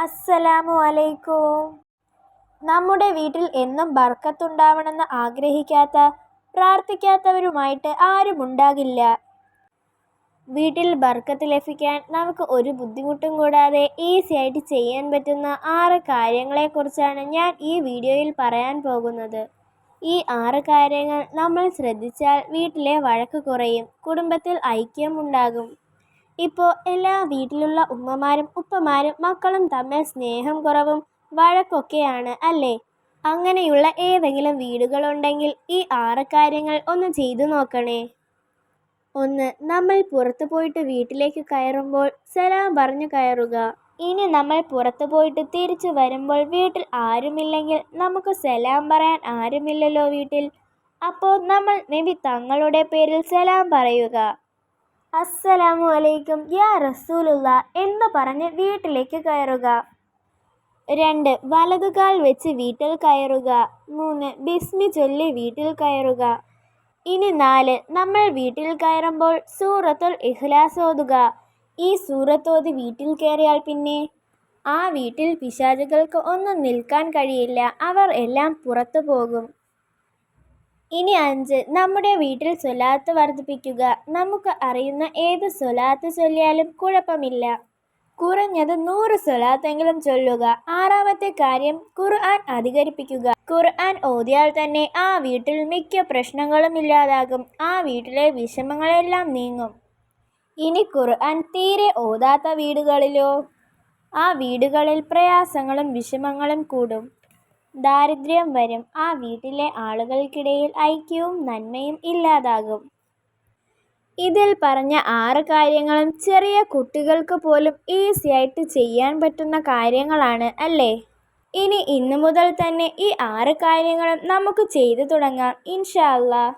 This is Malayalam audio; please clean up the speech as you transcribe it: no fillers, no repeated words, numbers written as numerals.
അസ്സലാമു അലൈക്കും. നമ്മുടെ വീട്ടിൽ എന്നും ബർക്കത്തുണ്ടാവണമെന്ന് ആഗ്രഹിക്കാത്ത, പ്രാർത്ഥിക്കാത്തവരുമായിട്ട് ആരുമുണ്ടാകില്ല. വീട്ടിൽ ബർക്കത്ത് ലഭിക്കാൻ നമുക്ക് ഒരു ബുദ്ധിമുട്ടും കൂടാതെ ഈസിയായിട്ട് ചെയ്യാൻ പറ്റുന്ന 6 കാര്യങ്ങളെക്കുറിച്ചാണ് ഞാൻ ഈ വീഡിയോയിൽ പറയാൻ പോകുന്നത്. ഈ 6 കാര്യങ്ങൾ നമ്മൾ ശ്രദ്ധിച്ചാൽ വീട്ടിലെ വഴക്ക് കുറയും, കുടുംബത്തിൽ ഐക്യമുണ്ടാകും. ഇപ്പോൾ എല്ലാ വീട്ടിലുള്ള ഉമ്മമാരും ഉപ്പമാരും മക്കളും തമ്മിൽ സ്നേഹം കുറവും വഴക്കൊക്കെയാണ് അല്ലേ? അങ്ങനെയുള്ള ഏതെങ്കിലും വീടുകളുണ്ടെങ്കിൽ ഈ 6 കാര്യങ്ങൾ ഒന്ന് ചെയ്തു നോക്കണേ. 1. നമ്മൾ പുറത്തു പോയിട്ട് വീട്ടിലേക്ക് കയറുമ്പോൾ സലാം പറഞ്ഞു കയറുക. ഇനി നമ്മൾ പുറത്തു പോയിട്ട് തിരിച്ചു വരുമ്പോൾ വീട്ടിൽ ആരുമില്ലെങ്കിൽ നമുക്ക് സലാം പറയാൻ ആരുമില്ലല്ലോ വീട്ടിൽ. അപ്പോൾ നമ്മൾ നബി തങ്ങളുടെ പേരിൽ സലാം പറയുക. അസ്സലാമു അലൈക്കും യാ റസൂലുള്ള എന്ന് പറഞ്ഞ് വീട്ടിലേക്ക് കയറുക. 2. വലതുകാൽ വെച്ച് വീട്ടിൽ കയറുക. 3. ബിസ്മി ചൊല്ലി വീട്ടിൽ കയറുക. ഇനി 4. നമ്മൾ വീട്ടിൽ കയറുമ്പോൾ സൂറത്തുൽ ഇഖ്ലാസ് ഓതുക. ഈ സൂറത്തോതി വീട്ടിൽ കയറിയാൽ പിന്നെ ആ വീട്ടിൽ പിശാചുകൾക്ക് ഒന്നും നിൽക്കാൻ കഴിയില്ല, അവർ എല്ലാം പുറത്തു പോകും. ഇനി 5. നമ്മുടെ വീട്ടിൽ സ്വലാത്ത് വർദ്ധിപ്പിക്കുക. നമുക്ക് അറിയുന്ന ഏത് സ്വലാത്ത് ചൊല്ലിയാലും കുഴപ്പമില്ല, കുറഞ്ഞത് 100 സ്വലാത്തെങ്കിലും ചൊല്ലുക. 6ാമത്തെ കാര്യം ഖുർആൻ അധികരിപ്പിക്കുക. ഖുർആൻ ഓതിയാൽ തന്നെ ആ വീട്ടിൽ മിക്ക പ്രശ്നങ്ങളും ഇല്ലാതാകും, ആ വീട്ടിലെ വിഷമങ്ങളെല്ലാം നീങ്ങും. ഇനി ഖുർആൻ തീരെ ഓതാത്ത വീടുകളിലോ? ആ വീടുകളിൽ പ്രയാസങ്ങളും വിഷമങ്ങളും കൂടും, ദാരിദ്ര്യം വരും, ആ വീട്ടിലെ ആളുകൾക്കിടയിൽ ഐക്യവും നന്മയും ഇല്ലാതാകും. ഇതിൽ പറഞ്ഞ 6 കാര്യങ്ങളും ചെറിയ കുട്ടികൾക്ക് പോലും ഈസിയായിട്ട് ചെയ്യാൻ പറ്റുന്ന കാര്യങ്ങളാണ് അല്ലേ? ഇനി ഇന്നു മുതൽ തന്നെ ഈ 6 കാര്യങ്ങളും നമുക്ക് ചെയ്തു തുടങ്ങാം ഇൻഷാ അല്ലാഹ്.